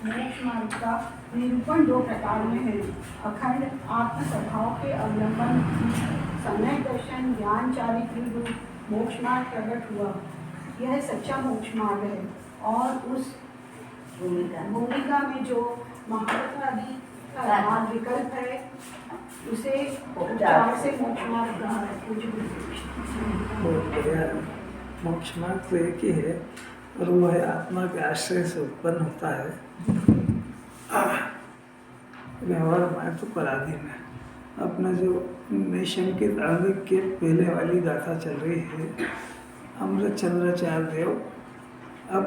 मोक्ष मार्ग का निरूपण दो प्रकार में है। अखंड आत्म स्वभाव के अवलंबन समय दर्शन ज्ञान चारित्र रूप मोक्ष मार्ग प्रकट हुआ। यह सच्चा मोक्ष मार्ग है और उस भूमिका में जो महारथ आदि का मार्ग विकल्प है उसे उपचार से मोक्ष मार्ग कहा है। मोक्ष मार्ग तो एक ही है और वो है आत्मा के आश्रय से उत्पन्न होता है। व्यवहार मार्ग तो पराधीन है। अपना जो निशंकित अंग के पहले वाली गाथा चल रही है, अमृत चंद्राचार्य देव अब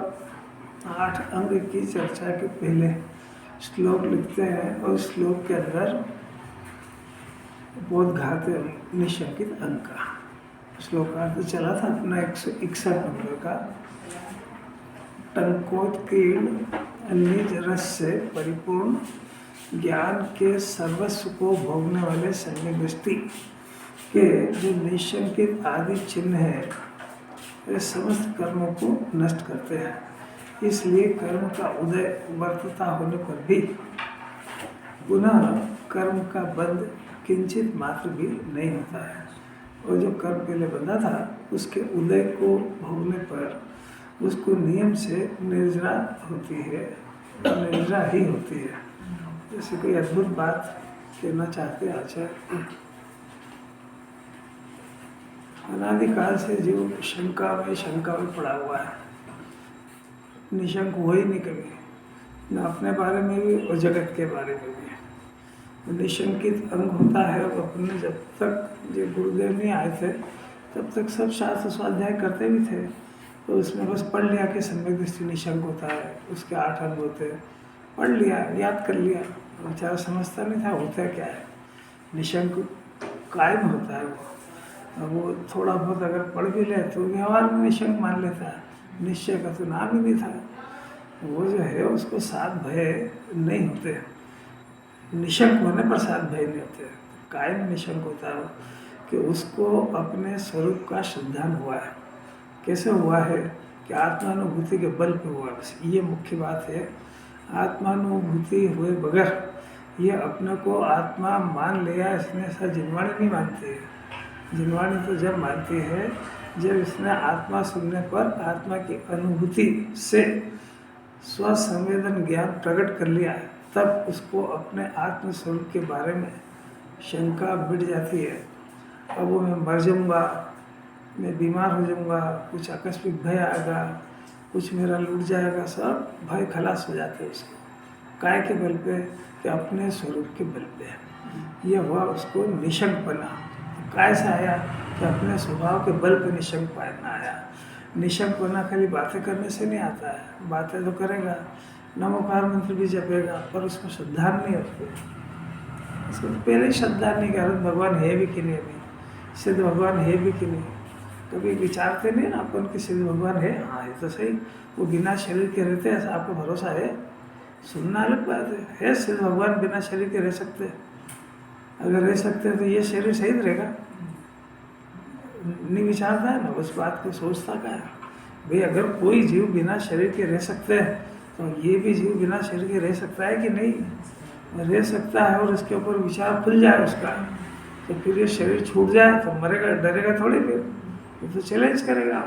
8 अंग की चर्चा के पहले श्लोक लिखते हैं और श्लोक के अंदर बोधघात निशंकित अंग का श्लोकार्थ चला था अपना 161 नंबर का। टंकोत्कीर्ण निज रस से परिपूर्ण ज्ञान के सर्वस्व को भोगने वाले सम्यक दृष्टि के जो निशंकित आदि चिन्ह है वे समस्त कर्मों को नष्ट करते हैं। इसलिए कर्म का उदय वर्तता होने पर भी पुनः कर्म का बंध किंचित मात्र भी नहीं होता है और जो कर्म पहले बंधा था उसके उदय को भोगने पर उसको नियम से निर्जरा होती है, निर्जरा ही होती है। जैसे कोई अद्भुत बात कहना चाहते आचार्य, अनादिकाल से जीव शंका में पड़ा हुआ है, निशंक हो ही नहीं कभी, न अपने बारे में भी और जगत के बारे में भी। निशंकित अंग होता है और अपने जब तक जो गुरुदेव नहीं आए थे तब तक सब शास्त्र स्वाध्याय करते भी थे, तो उसमें बस पढ़ लिया कि सम्यक दृष्टि निशंक होता है, उसके 8 अंग होते हैं, पढ़ लिया, याद कर लिया, बेचारा समझता नहीं था होता क्या है। निशंक कायम होता है वो थोड़ा बहुत अगर पढ़ भी ले तो व्यवहार में निशंक मान लेता है, निश्चय का तो नाम ही नहीं था। वो जो है उसको सात भय नहीं होते, निशंक होने पर सात भय नहीं होते, कायम निशंक होता है कि उसको अपने स्वरूप का श्रद्धान हुआ है। कैसे हुआ है कि आत्मानुभूति के बल पे हुआ, बस ये मुख्य बात है। आत्मानुभूति हुए बगैर ये अपने को आत्मा मान लिया, इसने ऐसा जिनवाणी नहीं मानती है। जिनवाणी तो जब मानती है जब इसने आत्मा सुनने पर आत्मा की अनुभूति से स्वसंवेदन ज्ञान प्रकट कर लिया, तब उसको अपने आत्म स्वरूप के बारे में शंका मिट जाती है। अब वो मैं मर जाऊँगा, मैं बीमार हो जाऊँगा, कुछ आकस्मिक भय आएगा, कुछ मेरा लूट जाएगा, सब भय खलास हो जाते हैं उसको। काय के बल पे कि अपने स्वरूप के बल पे। यह हुआ उसको निशंक बना। काय से आया कि अपने स्वभाव के बल पे निशंक पाना आया। निशंक बना खाली बातें करने से नहीं आता है, बातें तो करेगा, नमोकार मंत्र भी जपेगा, पर उसको श्रद्धा नहीं होती। उसको पहले ही श्रद्धा नहीं कि अरे भगवान है भी कि नहीं, अभी सिद्ध भगवान है भी कि नहीं। कभी विचारते नहीं ना अपन कि सिद्ध भगवान है, हाँ ये तो सही, वो बिना शरीर के रहते हैं, ऐसा आपको भरोसा है? सुनना अलग बात है सिद्ध भगवान बिना शरीर के रह सकते, अगर रह सकते हैं तो ये शरीर सही रहेगा? नहीं विचारता है ना, उस बात को सोचता क्या है भाई। अगर कोई जीव बिना शरीर के रह सकते हैं तो ये भी जीव बिना शरीर के रह सकता है कि नहीं? रह सकता है और इसके ऊपर विचार खुल जाए उसका, तो फिर ये शरीर छूट जाए तो मरेगा, डरेगा थोड़ी, फिर तो चैलेंज करेगा।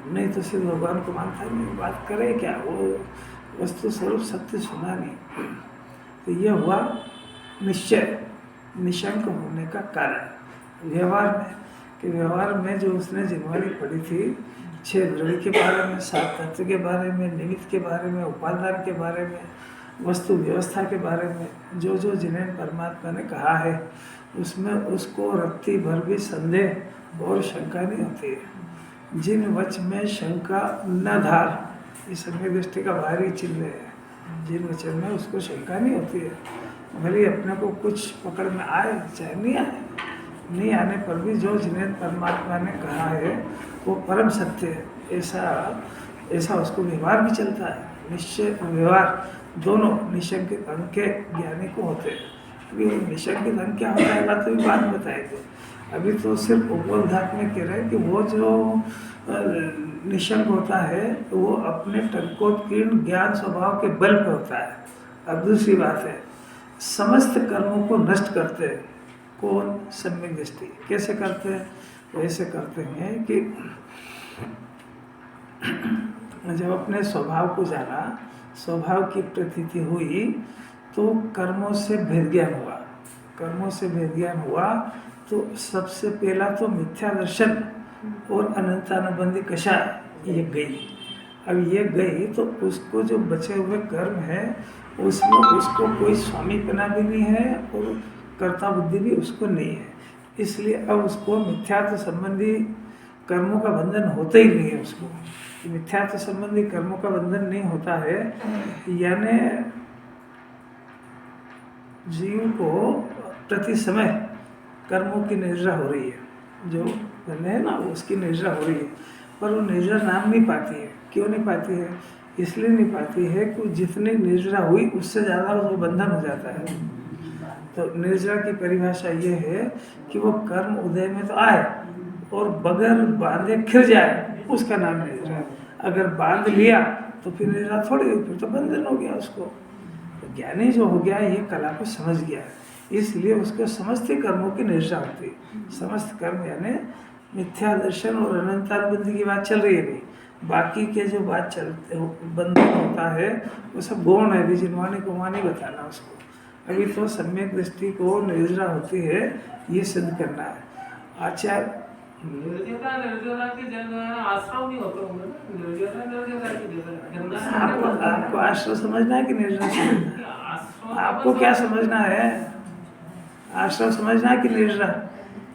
नहीं तो सिर्फ भगवान को मानता नहीं, बात करे क्या, वो वस्तु स्वरूप सत्य सुना नहीं। तो यह हुआ निश्चय, निशंक होने का कारण। व्यवहार में कि व्यवहार में जो उसने जिम्मेवारी पड़ी थी 6 द्रव्य के बारे में, 7 तत्व के बारे में, निमित्त के बारे में, उपादान के बारे में, वस्तु व्यवस्था के बारे में, जो जो जिन्हें परमात्मा ने कहा है उसमें उसको रत्ती भर भी संदेह और शंका नहीं होती है। जिन वच में शंका न धार, ये सम्यक दृष्टि का बाहरी चिन्ह है। जिन वचन में उसको शंका नहीं होती है, भले अपने को कुछ पकड़ में आए चाहे नहीं आए, नहीं आने पर भी जो जिन्हें परमात्मा ने कहा है वो परम सत्य है, ऐसा उसको व्यवहार भी चलता है। निश्चय व्यवहार दोनों निशंकित अंग के ज्ञानी को होते हैं। अभी निशंकित अंग क्या होता है बात तो भी बात बताएंगे। अभी तो सिर्फ उपोद्घात में कह रहे हैं कि वो जो निशंक होता है तो वो अपने टंकोत्कीर्ण ज्ञान स्वभाव के बल पे होता है। अब दूसरी बात है, समस्त कर्मों को नष्ट करते हैं कौन? सम्यक दृष्टि। कैसे करते हैं? वैसे करते हैं कि जब अपने स्वभाव को जाना, स्वभाव की प्रतीति हुई, तो कर्मों से भेद ज्ञान हुआ। कर्मों से भेद ज्ञान हुआ तो सबसे पहला तो मिथ्या दर्शन और अनंतानुबंधी कषा ये गई। अब ये गई तो उसको जो बचे हुए कर्म है उसमें उसको कोई स्वामीपना भी नहीं है और कर्ता बुद्धि भी उसको नहीं है। इसलिए अब उसको मिथ्यात्व संबंधी कर्मों का बंधन होता ही नहीं है। उसको मिथ्यात्व संबंधी कर्मों का बंधन नहीं होता है, यानी जीव को प्रति समय कर्मों की निर्जरा हो रही है। जो बंधन है ना उसकी निर्जरा हो रही है, पर वो निर्जरा नाम नहीं पाती है। क्यों नहीं पाती है? इसलिए नहीं पाती है कि जितनी निर्जरा हुई उससे ज़्यादा वो बंधन हो जाता है। तो निर्जरा की परिभाषा ये है कि वो कर्म उदय में तो आए और बगैर बांधे खिर जाए, उसका नाम निर्जरा। अगर बांध लिया तो फिर निर्जरा थोड़ी हुई, फिर तो बंधन हो गया उसको। तो ज्ञानी जो हो गया ये कला को समझ गया, इसलिए उसको समस्त कर्मों की निर्जरा होती। समस्त कर्म यानी मिथ्या दर्शन और अनंतानुबंधी की बात चल रही है अभी। बाकी के जो बात चलते बंधन होता है वो सब गौण है, भी जिनवानी कुमानी बताना उसको। अभी तो सम्यक दृष्टि को निर्जरा होती है ये सिद्ध करना है। आचार्य आपको आश्रय समझना है कि निर्जरा समझना है? आपको क्या समझना है? आश्रय समझना है कि निर्जरा?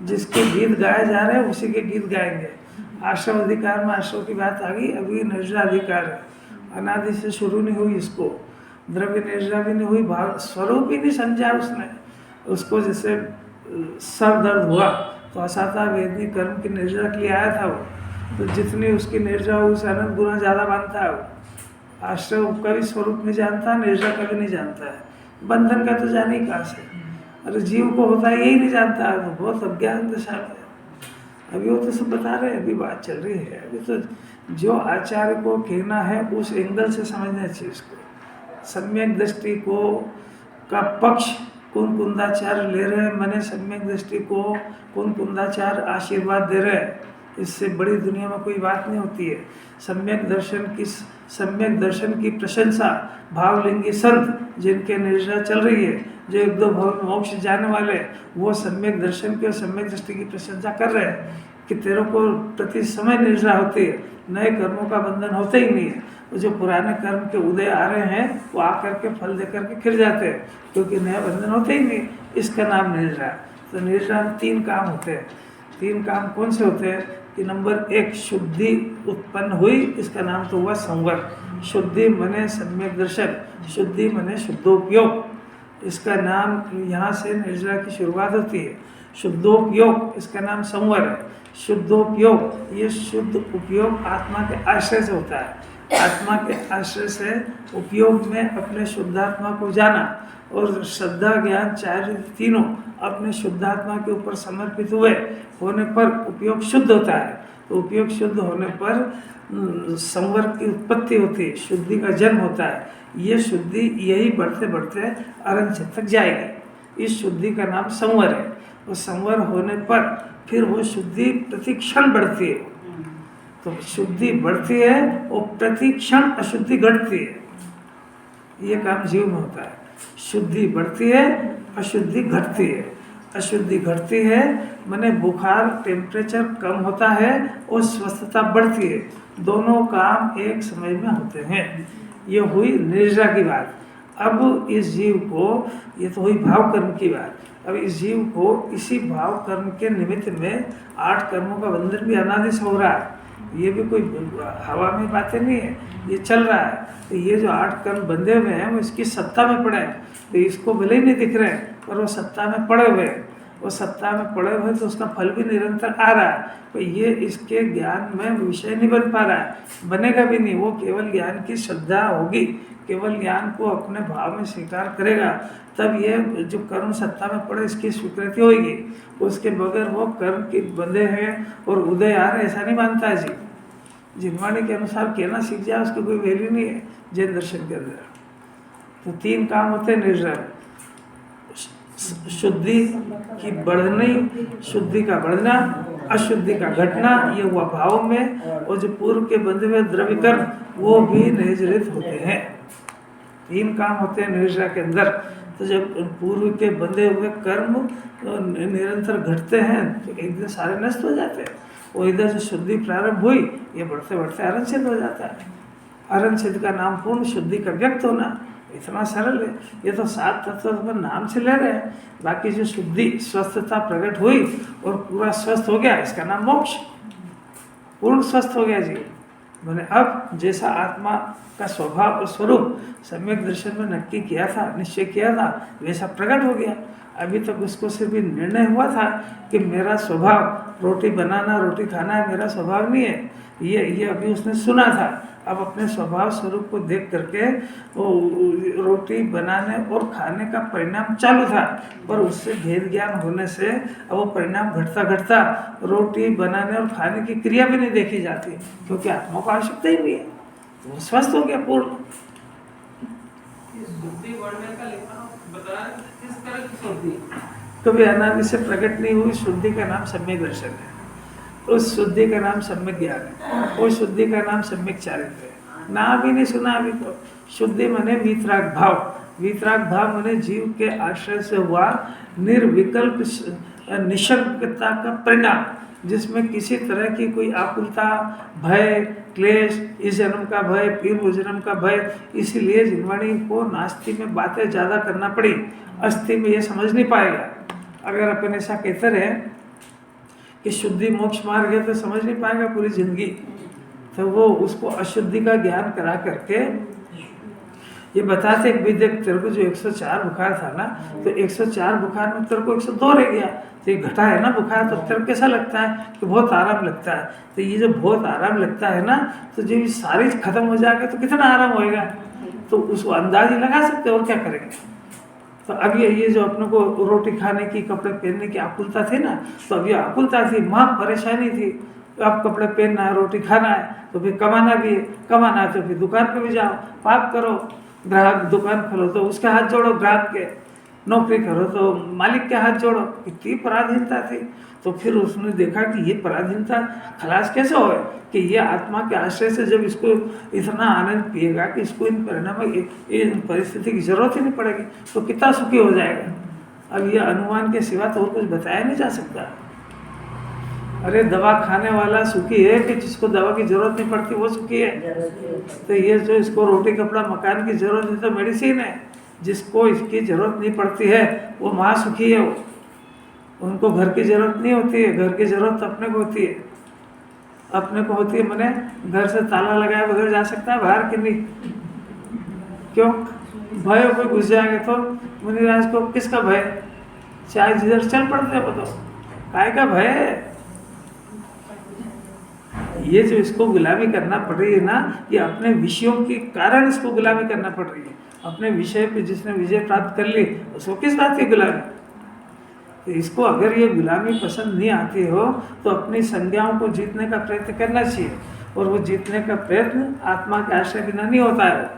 जिसके गीत गाए जा रहे हैं उसी के गीत गाएंगे। आश्रम अधिकार में आश्रम की बात आ गई, अभी निर्जरा अधिकार है। अनादि से शुरू नहीं हुई, इसको द्रव्य निर्जरा भी नहीं हुई, भाव स्वरूप ही नहीं समझा उसने। उसको जैसे सर दर्द हुआ तो असाता वेदनी कर्म की निर्जरा के लिए आया था वो, तो जितनी उसकी निर्जरा हो उससे अनंत गुना ज़्यादा मानता है वो। आश्रय का भी स्वरूप नहीं जानता, निर्जरा का भी नहीं जानता है, बंधन का तो जाने ही कहाँ से। अरे जीव को होता है यही नहीं जानता है, तो बहुत अज्ञान दशा में। अभी वो तो सब बता रहे हैं, अभी बात चल रही है। अभी तो जो आचार्य को कहना है उस एंगल से समझना चाहिए इसको। सम्यक दृष्टि को का पक्ष कौन कुंदाचार्य ले रहे हैं, मैंने सम्यक दृष्टि को कौन कुंदाचार्य आशीर्वाद दे रहे हैं, इससे बड़ी दुनिया में कोई बात नहीं होती है। सम्यक दर्शन की प्रशंसा भावलिंगी संत जिनके निर्जरा चल रही है, जो एक दो भव में मोक्ष जाने वाले, वो सम्यक दर्शन की और सम्यक दृष्टि की प्रशंसा कर रहे हैं कि तेरे को प्रति समय निर्जरा होती है, नए कर्मों का बंधन होता ही नहीं है। वो जो पुराने कर्म के उदय आ रहे हैं वो आकर के फल दे करके खिर जाते हैं, क्योंकि नया बंधन होते ही नहीं। इसका नाम निर्जरा। तो निर्जरा में 3 काम होते हैं। 3 काम कौन से होते हैं कि नंबर 1 शुद्धि उत्पन्न हुई, इसका नाम तो हुआ संवर। शुद्धि मने सम्यक दर्शन, शुद्धि मने शुद्धोपयोग, इसका नाम यहाँ से निर्जरा की शुरुआत होती है। शुद्धोपयोग इसका नाम संवर है। शुद्धोपयोग ये शुद्ध उपयोग आत्मा के आश्रय से होता है। आत्मा के आश्रय से उपयोग में अपने शुद्धात्मा को जाना और श्रद्धा ज्ञान चार्य तीनों अपने शुद्धात्मा के ऊपर समर्पित हुए होने पर उपयोग शुद्ध होता है। तो उपयोग शुद्ध होने पर संवर की उत्पत्ति होती है, शुद्धि का जन्म होता है। ये शुद्धि यही बढ़ते बढ़ते अरंत तक जाएगी। इस शुद्धि का नाम संवर है। और संवर होने पर फिर वो शुद्धि प्रतिक्षण बढ़ती है। तो शुद्धि बढ़ती है और प्रतिक्षण अशुद्धि घटती है। ये काम जीव में होता है। शुद्धि बढ़ती है, अशुद्धि घटती है। अशुद्धि घटती है माने बुखार टेम्परेचर कम होता है और स्वस्थता बढ़ती है। दोनों काम एक समय में होते हैं। ये हुई निर्जरा की बात। अब इस जीव को, ये तो हुई भाव कर्म की बात, अब इस जीव को इसी भाव कर्म के निमित्त में 8 कर्मों का बंधन भी अनादि से हो रहा है। ये भी कोई हवा में बातें नहीं है, ये चल रहा है। तो ये जो 8 कर्म बंधे हुए हैं वो इसकी सत्ता में पड़े हैं। तो इसको भले ही नहीं दिख रहे हैं पर वो सत्ता में पड़े हुए हैं। वो सत्ता में पड़े हुए तो उसका फल भी निरंतर आ रहा है। तो ये इसके ज्ञान में विषय नहीं बन पा रहा है, बनेगा भी नहीं। वो केवल ज्ञान की श्रद्धा होगी, केवल ज्ञान को अपने भाव में स्वीकार करेगा, तब ये जो कर्म सत्ता में पड़े इसकी स्वीकृति होगी। उसके बगैर वो कर्म के बंधे हैं और उदय आ रहे ऐसा नहीं मानता है जी। जिनवाणी के अनुसार कहना सीख जाए उसकी कोई वैल्यू नहीं है जैन दर्शन के अंदर। तो 3 काम होते हैं निर्जर, शुद्धि की बढ़नी, शुद्धि का बढ़ना, अशुद्धि का घटना, ये हुआ भाव में। और जो पूर्व के बंधे हुए द्रव्यकर्म वो भी निर्जरित होते हैं। 3 काम होते हैं निर्जरा के अंदर। तो जब पूर्व के बंधे हुए कर्म निरंतर घटते हैं तो एक दिन सारे नष्ट हो जाते हैं। और इधर जो शुद्धि प्रारंभ हुई ये बढ़ते बढ़ते अरनछेद हो जाता है। अरनछेद का नाम पूर्ण शुद्धि का व्यक्त होना, इतना सरल है। ये तो 7 तत्व पर नाम से ले रहे हैं, बाकी जो शुद्धि स्वस्थता प्रकट हुई और पूरा स्वस्थ हो गया, इसका नाम मोक्ष। पूर्ण स्वस्थ हो गया जी। मैंने अब जैसा आत्मा का स्वभाव और स्वरूप सम्यक दर्शन में नक्की किया था, निश्चय किया था, वैसा प्रकट हो गया। अभी तक उसको सिर्फ निर्णय हुआ था कि मेरा स्वभाव रोटी बनाना रोटी खाना है, मेरा स्वभाव नहीं है। ये अभी उसने सुना था। अब अपने स्वभाव स्वरूप को देख करके वो रोटी बनाने और खाने का परिणाम चालू था, पर उससे भेद ज्ञान होने से अब वो परिणाम घटता घटता रोटी बनाने और खाने की क्रिया भी नहीं देखी जाती, क्योंकि आत्मा को आवश्यकता ही नहीं है। वो स्वस्थ हो गया पूर्ण। बुद्धि बढ़ने का लिखा बताया किस तरह की शुद्धि? कभी अनादि से प्रकट नहीं हुई शुद्धि का नाम सम्यक दर्शन है। उस शुद्धि का नाम सम्यक ज्ञान है। उस शुद्धि का नाम सम्यक चारित्र है। नाम ही नहीं सुना अभी तो। शुद्धि माने वीतराग भाव। वीतराग भाव माने जीव के आश्रय से हुआ निर्विकल्प निशंकता का परिणाम, जिसमें किसी तरह की कोई आकुलता, भय, क्लेश, इस जन्म का भय, पूर्व जन्म का भय। इसीलिए जिनवाणी को नास्ति में बातें ज़्यादा करना पड़ी, अस्थि में ये समझ नहीं पाएगा। अगर अपन ऐसा कहते रहे कि शुद्धि मोक्ष मार्ग है तो समझ नहीं पाएगा पूरी जिंदगी। तो वो उसको अशुद्धि का ज्ञान करा करके ये बताते एक भी देख, तेरे को जो 104 बुखार था ना, तो 104 बुखार में तेरे को 102 रह गया, तो ये घटा है ना बुखार, तो तेरे को कैसा लगता है कि बहुत आराम लगता है। तो ये जो बहुत आराम लगता है ना, तो जब ये सारी खत्म हो जाएगा तो कितना आराम होएगा, तो उसको अंदाज ही लगा सकते और क्या करेंगे। तो अब ये जो अपने को रोटी खाने की, कपड़े पहनने की आकुलता थी ना, तो अब ये आकुलता थी, माँ परेशानी थी। अब कपड़े पहनना है, रोटी खाना है, तो फिर कमाना भी है, कमाना है तो फिर दुकान पे भी जाओ, पाप करो, ग्राहक दुकान खोलो तो उसके हाथ जोड़ो, ग्राहक के, नौकरी करो तो मालिक के हाथ जोड़ो। इतनी पराधीनता थी। तो फिर उसने देखा कि ये पराधीनता खलास कैसे होए, कि ये आत्मा के आश्रय से जब इसको इतना आनंद पिएगा कि इसको इन परिणाम इन परिस्थिति की जरूरत ही नहीं पड़ेगी, तो कितना सुखी हो जाएगा। अब ये अनुमान के सिवा तो और कुछ बताया नहीं जा सकता। अरे दवा खाने वाला सुखी है कि जिसको दवा की जरूरत नहीं पड़ती वो सुखी है। तो ये जो इसको रोटी कपड़ा मकान की जरूरत है तो मेडिसिन है, जिसको इसकी जरूरत नहीं पड़ती है वो महा सुखी है। वो उनको घर की जरूरत नहीं होती है, घर की जरूरत अपने को होती है। अपने को होती है मैंने घर से ताला लगाए बगैर जा सकता है बाहर कि नहीं? क्यों? भय कोई घुस जाएगा तो मुनिराज को किसका भय? चाहे जिधर चल पड़ते हैं बताओ, काय का भय है? ये जो इसको गुलामी करना पड़ रही है ना, ये अपने विषयों के कारण इसको गुलामी करना पड़ रही है। अपने विषय पे जिसने विजय प्राप्त कर ली उसको किस बात की गुलामी? तो इसको अगर ये गुलामी पसंद नहीं आती हो तो अपनी संज्ञाओं को जीतने का प्रयत्न करना चाहिए, और वो जीतने का प्रयत्न आत्मा के आश्रय बिना नहीं होता है।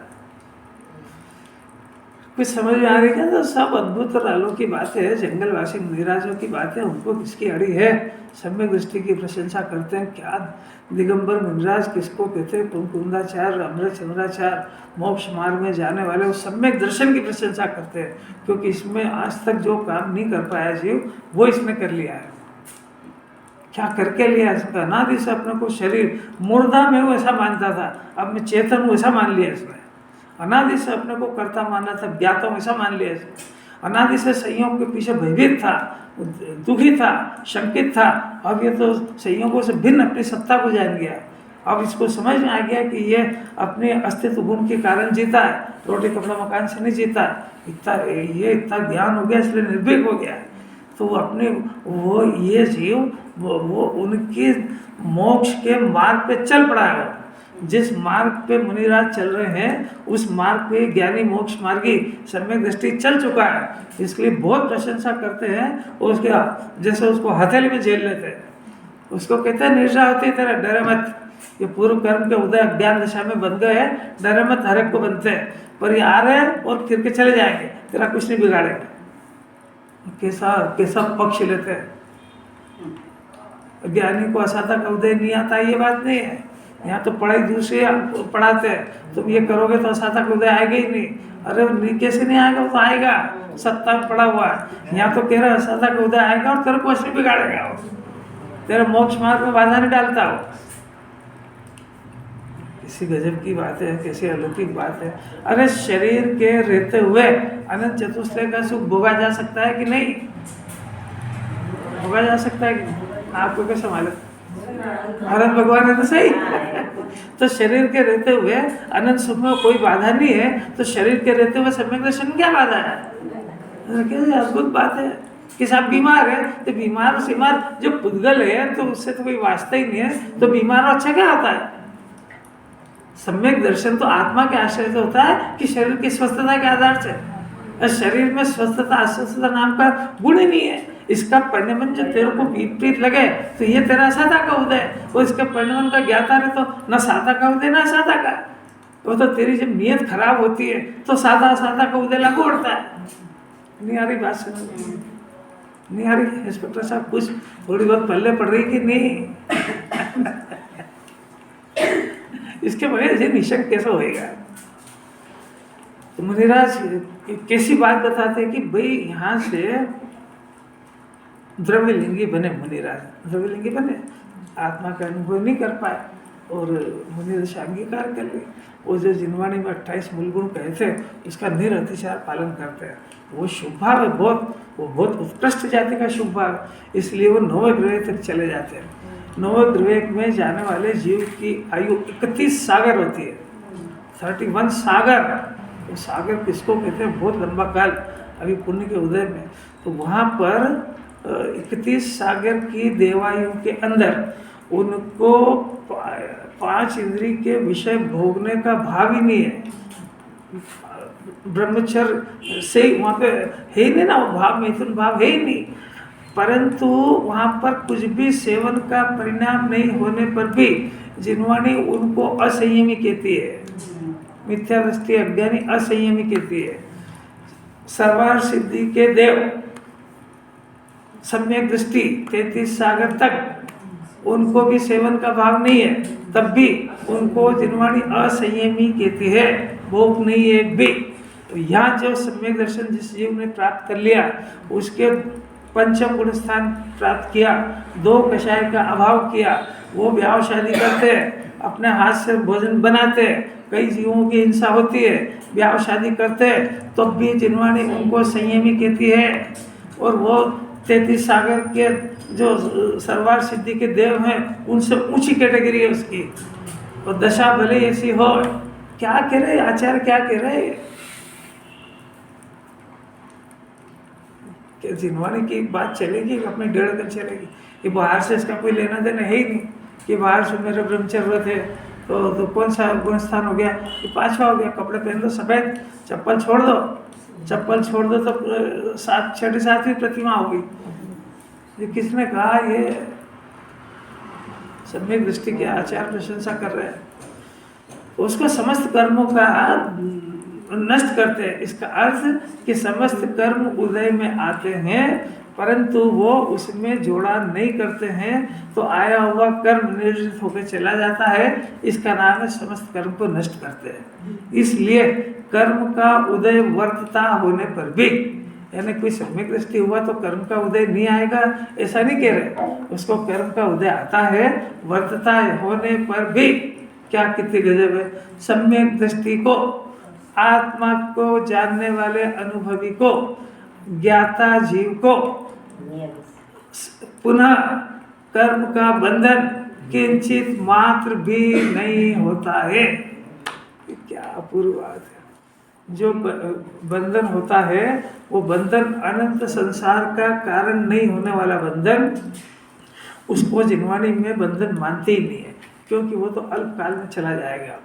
कुछ समझ में आ रही है? तो सब अद्भुत और अलौकिक बातें हैं, जंगलवासी मुनिराजों की बातें, उनको किसकी अड़ी है? सम्यक दृष्टि की प्रशंसा करते हैं। क्या दिगंबर मुनिराज किसको कहते हैं? कुंकुंदाचार्य, अमृत चंद्राचार्य, मोक्ष मार्ग में जाने वाले, वो सम्यक दर्शन की प्रशंसा करते हैं, क्योंकि इसमें आज तक जो काम नहीं कर पाया जीव वो इसने कर लिया है। क्या करके लिया? इसका अनादि से अपने को शरीर मुर्दा में वो ऐसा मानता था, अब मैं चेतन हूँ ऐसा मान लिया इसने। अनादि से अपने को कर्ता मानना था, ज्ञाता हूँ ऐसा मान लिया इसने। अनादि से संयोग के पीछे भयभीत था, दुखी था, शंकित था। अब ये तो संयोगों से भिन्न अपनी सत्ता को जान गया। अब इसको समझ में आ गया कि ये अपने अस्तित्व गुण के कारण जीता है, रोटी कपड़ा मकान से नहीं जीता है। इतना ज्ञान हो गया इसलिए निर्भीक हो गया। तो वो अपने वो ये जीव वो उनके मोक्ष के मार्ग पे चल पड़ा है। जिस मार्ग पे मुनिराज चल रहे हैं उस मार्ग पे ज्ञानी मोक्ष मार्गी सम्यक दृष्टि चल चुका है, इसके लिए बहुत प्रशंसा करते हैं। और उसके जैसे उसको हथेली में झेल लेते हैं, उसको कहते हैं निर्जा होती तेरा डरे मत, ये पूर्व कर्म के उदय अज्ञान दशा में बन गए, डरे मत, हर एक को बनते हैं, पर ये आ रहे हैं और फिर के चले जाएंगे, तेरा कुछ नहीं बिगाड़ेंगे। कैसा पक्ष लेते हैं। ज्ञानी को असाधा का उदय नहीं आता, ये बात नहीं है। यहाँ तो पढ़ाई दूसरे पढ़ाते हैं, तुम ये करोगे तो असाधा का उदय आएगा ही नहीं। अरे नहीं, कैसे नहीं आएगा, वो तो आएगा, सत्ता में पड़ा हुआ है। यहाँ तो कह रहा असाधा का उदय आएगा और तेरे को कुछ नहीं बिगाड़ेगा, तेरे मोक्ष मार्ग में बाधा नहीं डालता हो। किसी गजब की बात है, कैसी अलौकिक बात है। अरे शरीर के रहते हुए अनंत चतुष्टय का सुख भोगा जा सकता है कि नहीं? भोगा जा सकता है कि नहीं? आपको कैसे मालूम? भारत भगवान है तो सही। तो शरीर के रहते हुए अनंत सुख में कोई बाधा नहीं है, तो शरीर के रहते हुए सम्यक दर्शन क्या बाधा है? क्या अद्भुत बात है कि साहब बीमार है, तो बीमार जो पुद्गल है तो उससे तो कोई वास्ता ही नहीं है, तो बीमार अच्छा क्या होता है? सम्यक दर्शन तो आत्मा के आश्रय से होता है कि शरीर की स्वस्थता के आधार से। शरीर में स्वस्थता अस्वस्थता नाम का गुण ही नहीं है। इसका परिणमन जो तेरे को विपरीत लगे तो ये तेरा साधा का उदय, और इसका परिणमन का ज्ञाता रहे तो न साधा का उदय न साधा का। वो तो तेरी जब नीयत खराब होती है तो साधा का उदय लागू होता है। नहीं आ रही बात समझ? नहीं आ रही? इंस्पेक्टर साहब कुछ थोड़ी बहुत पल्ले पड़ रही कि नहीं? इसके बगैर ये निशंक कैसे होएगा? तो मुनिराज कैसी बात बताते हैं कि भाई यहाँ से द्रव्यलिंगी बने मुनिराज, द्रव्यलिंगी बने, आत्मा का अनुभव नहीं कर पाए और मुनिराज अंगीकार कर ली। वो जो जिनवाणी में 28 मूलगुण कहे थे उसका निरतिशय पालन करते हैं। वो शुभ भाव है बहुत, वो बहुत उत्कृष्ट जाति का शुभ भाव, इसलिए वो 9 ग्रह तक चले जाते हैं। 9 ग्रह में जाने वाले जीव की आयु 31 सागर होती है, 31 सागर। तो सागर किसको कहते हैं? बहुत लंबा काल अभी पुण्य के उदय में। तो वहाँ पर 31 सागर की देवायु के अंदर उनको 5 इंद्री के विषय भोगने का भाव ही नहीं है। ब्रह्मचर्य से वहाँ पे है ही नहीं ना, वो भाव मिथुन भाव है ही नहीं। परंतु वहाँ पर कुछ भी सेवन का परिणाम नहीं होने पर भी जिनवाणी उनको असंयमी कहती है, मिथ्या दृष्टि अज्ञानी असंयमी कहती है। सर्वार सिद्धि के देव सम्यक दृष्टि 33 सागर तक उनको भी सेवन का भाव नहीं है, तब भी उनको जिनवाणी असंयमी कहती है, भोग नहीं है एक भी। तो यहाँ जो सम्यक दर्शन जिस जीव ने प्राप्त कर लिया उसके पंचम गुण स्थान प्राप्त किया, 2 कषाय का अभाव किया, वो ब्याह शादी करते हैं, अपने हाथ से भोजन बनाते हैं, कई जीवों की हिंसा होती है, ब्याह शादी करते हैं, तो भी जिनवाणी उनको संयमी कहती है। और वो 33 सागर के जो सर्वार सिद्धि के देव हैं उनसे ऊंची कैटेगरी है उसकी। और दशा भले ऐसी हो, क्या कह रहे आचार्य, क्या कह रहे? जिनवाणी की बात चलेगी अपनी 1.5 दिन चलेगी, कि बाहर से इसका कोई लेना देना है ही नहीं, कि बाहर से मेरे ब्रह्मचर्य थे तो कौन सा गुण स्थान हो गया, कि 5वां हो गया, कपड़े पहन दो सफ़ेद, चप्पल छोड़ दो, चप्पल छोड़ दो तो 6ठी 7वीं प्रतिमा होगी। ये किसने कहा? ये सम्यक दृष्टि के आचार्य प्रशंसा कर रहे हैं। उसको समस्त कर्मों का नष्ट करते हैं। इसका अर्थ कि समस्त कर्म उदय में आते हैं परंतु वो उसमें जोड़ा नहीं करते हैं, तो आया हुआ कर्म निर्जित होकर चला जाता है। इसका नाम है समस्त कर्म को नष्ट करते हैं। इसलिए कर्म का उदय वर्तता होने पर भी, यानी कोई सम्यक दृष्टि हुआ तो कर्म का उदय नहीं आएगा ऐसा नहीं कह रहे, उसको कर्म का उदय आता है वर्तता होने पर भी। क्या कितनी गजब है! सम्यक दृष्टि को, आत्मा को जानने वाले अनुभवी को, ज्ञाता जीव को पुनः कर्म का बंधन किंचित मात्र भी नहीं होता है। क्या अपूर्व बात है! जो बंधन होता है वो बंधन अनंत संसार का कारण नहीं होने वाला बंधन, उसको जिनवाणी में बंधन मानते ही नहीं है, क्योंकि वो तो अल्पकाल में चला जाएगा।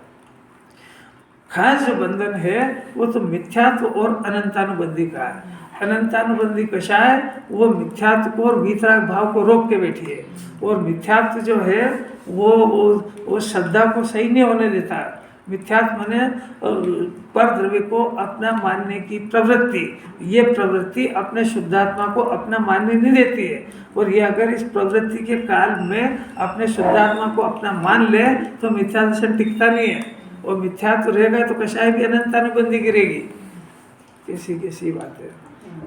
खास जो बंधन है वो तो मिथ्यात्व और अनंतानुबंधी का है। अनंतानुबंधी कषाय वो मिथ्यात्व को और वीतराग भाव को रोक के बैठी है। और मिथ्यात्व जो है वो श्रद्धा को सही नहीं होने देता। मिथ्यात्व माने पर द्रव्य को अपना मानने की प्रवृत्ति, ये प्रवृत्ति अपने शुद्धात्मा को अपना मानने नहीं देती है। और ये अगर इस प्रवृत्ति के काल में अपने शुद्धात्मा को अपना मान ले तो मिथ्या दर्शन टिकता नहीं है। और मिथ्यात्व रहेगा तो कषाय भी अनंतानुबंधी गिरेगी। कैसी बात है।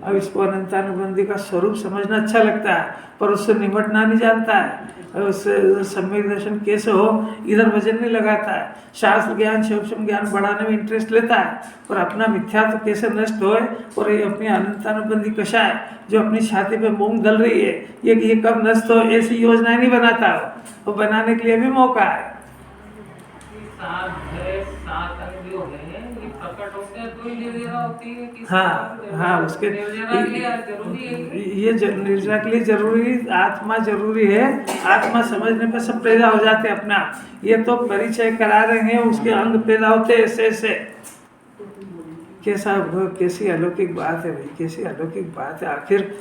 अब इसको अनंतानुबंधी का स्वरूप समझना अच्छा लगता है, पर उससे निपटना नहीं जानता है। उससे सम्यक दर्शन कैसे हो इधर वजन नहीं लगाता है। शास्त्र ज्ञान सूक्ष्म ज्ञान बढ़ाने में इंटरेस्ट लेता है, और अपना मिथ्यात्व कैसे नष्ट होए। और ये अपनी अनंतानुबंधी कषाय जो अपनी छाती पे मूंग दल रही है, ये कब नष्ट हो ऐसी योजनाएं नहीं बनाता हो। और बनाने के लिए भी मौका है। हाँ, उसके ये निर्जरा के लिए जरूरी, आत्मा जरूरी है। आत्मा समझने पर सब पैदा हो जाते अपना। ये तो परिचय करा रहे हैं, उसके अंग पैदा होते ऐसे। कैसी अलौकिक बात है भाई, कैसी अलौकिक बात है। आखिर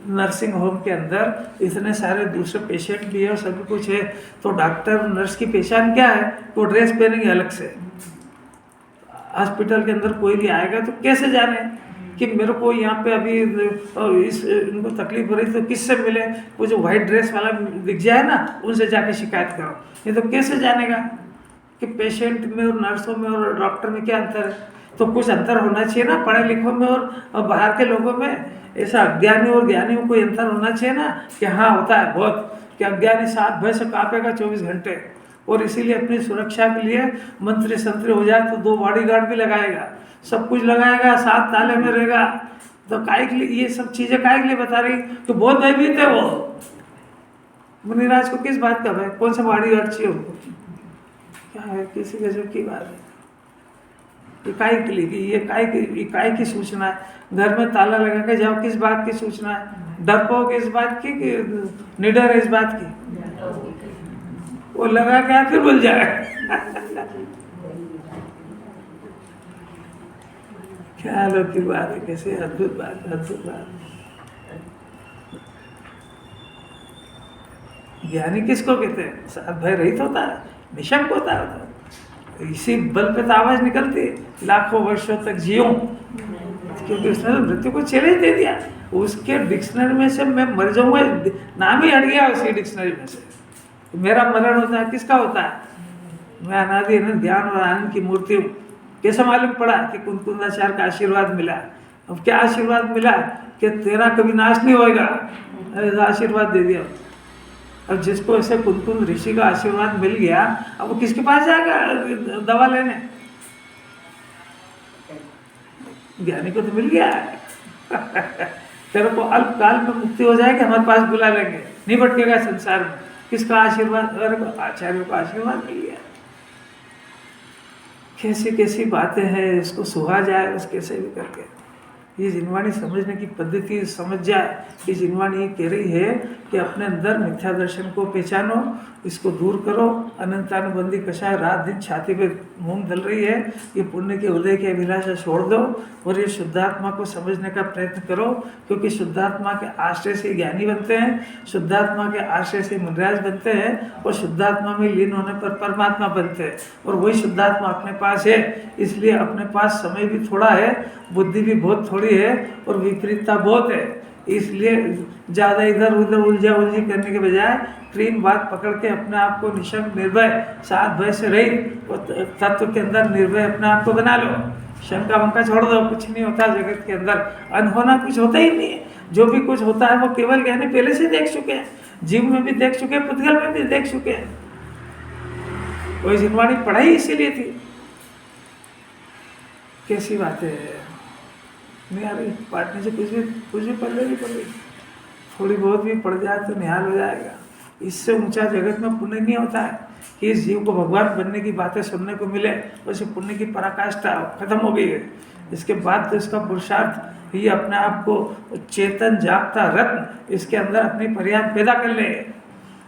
नर्सिंग होम के अंदर इतने सारे दूसरे पेशेंट भी है और सभी कुछ है, तो डॉक्टर नर्स की पहचान क्या है? वो ड्रेस पहनेंगे अलग से। हॉस्पिटल के अंदर कोई भी आएगा तो कैसे जाने कि मेरे को यहाँ पे अभी इनको तकलीफ हो रही तो किससे मिले? वो जो वाइट ड्रेस वाला दिख जाए ना, उनसे जाके शिकायत करो। ये तो कैसे जानेगा कि पेशेंट में और नर्सों में और डॉक्टर में क्या अंतर है? तो कुछ अंतर होना चाहिए ना, पढ़े लिखों में और बाहर के लोगों में। ऐसा अज्ञानी और ज्ञानी में कोई अंतर होना चाहिए ना, कि हाँ होता है बहुत, कि अज्ञानी 7 भय से कांपेगा 24 घंटे। और इसीलिए अपनी सुरक्षा के लिए मंत्री संतरी हो जाए तो 2 बॉडीगार्ड भी लगाएगा, सब कुछ लगाएगा, 7 ताले में रहेगा। तो काय के लिए ये सब चीज़ें काय के लिए बता रही? तो बहुत भयभीत है वो। मुनिराज को किस बात का भय? कौन सा बॉडीगार्ड चाहिए उनको? क्या है, किसी गजब की बात है। इकाई के लिए, ये इकाई की सूचना है। घर में ताला लगा के जाओ, किस बात की सूचना है? डरपोक इस बात की कि निडर इस बात की? वो लगा क्या फिर भूल जाए। क्या लोग की बात है, कैसे अद्भुत बात, अद्भुत बात। ज्ञानी किसको कहते हैं? साथ भय रहित होता है, निशंक होता है। इसी बल पे तो आवाज निकलती है, लाखों वर्षों तक जियो, क्योंकि उसने तो मृत्यु को चैलेंज दे दिया। उसके डिक्शनरी में से मैं मर जाऊंगा नाम ही हट गया उसी डिक्शनरी में से। मेरा मरण होता है, किसका होता है? मैं अनादि अनंत ज्ञान और आनंद की मूर्ति हूँ। कैसे मालूम पड़ा? कि कुंकुंदाचार्य का आशीर्वाद मिला। अब क्या आशीर्वाद मिला? कि तेरा कभी नाश नहीं होएगा, ऐसा आशीर्वाद दे दिया। अब जिसको ऐसे कुंकुंद ऋषि का आशीर्वाद मिल गया, अब वो किसके पास जाएगा दवा लेने? ज्ञानी को तो मिल गया है। तेरे को अल्पकाल में मुक्ति हो जाएगी, हमारे पास बुला लेंगे, नहीं भटकेगा संसार में। किसका आशीर्वाद? आचार्यों का आशीर्वाद मिल गया। कैसी कैसी बातें हैं, इसको सुहा जाए बस कैसे भी करके। ये जिनवाणी समझने की पद्धति समझ जाए। ये जिनवाणी ये कह रही है कि अपने अंदर मिथ्या दर्शन को पहचानो, इसको दूर करो। अनंतानुबंधी कषाय रात दिन छाती पे मूंग दल रही है, ये पुण्य के हृदय की अभिलाषा छोड़ दो और ये शुद्धात्मा को समझने का प्रयत्न करो। क्योंकि शुद्धात्मा के आश्रय से ज्ञानी बनते हैं, शुद्धात्मा के आश्रय से मुनिराज बनते हैं, और शुद्धात्मा में लीन होने पर परमात्मा बनते हैं। और वही शुद्धात्मा अपने पास है, इसलिए अपने पास समय भी थोड़ा है, बुद्धि भी बहुत थोड़ी है और विपरीतता बहुत है। इसलिए ज़्यादा इधर उधर उलझी करने के बजाय प्रेम बात पकड़ के अपने आप को निशंक निर्भय साथ भय से रहित और तत्व के अंदर निर्भय अपने आप को बना लो। शंका वंका छोड़ दो, कुछ नहीं होता जगत के अंदर, अनहोना कुछ होता ही नहीं है। जो भी कुछ होता है वो केवल ज्ञानी पहले से देख चुके हैं, जीव में भी देख चुके हैं, पुद्गल में भी देख चुके हैं। वही जिनवाणी पढ़ाई इसीलिए थी। कैसी बात है, नहीं आ रही पाटने से कुछ भी पढ़ लेगी, थोड़ी बहुत भी पढ़ जाए तो निहाल हो जाएगा। इससे ऊंचा जगत में पुण्य नहीं होता है कि इस जीव को भगवान बनने की बातें सुनने को मिले, वैसे पुण्य की पराकाष्ठा खत्म हो गई है। इसके बाद तो इसका पुरुषार्थ ही अपने आप को चेतन जागता रत्न इसके अंदर अपनी पर्याय पैदा कर ले।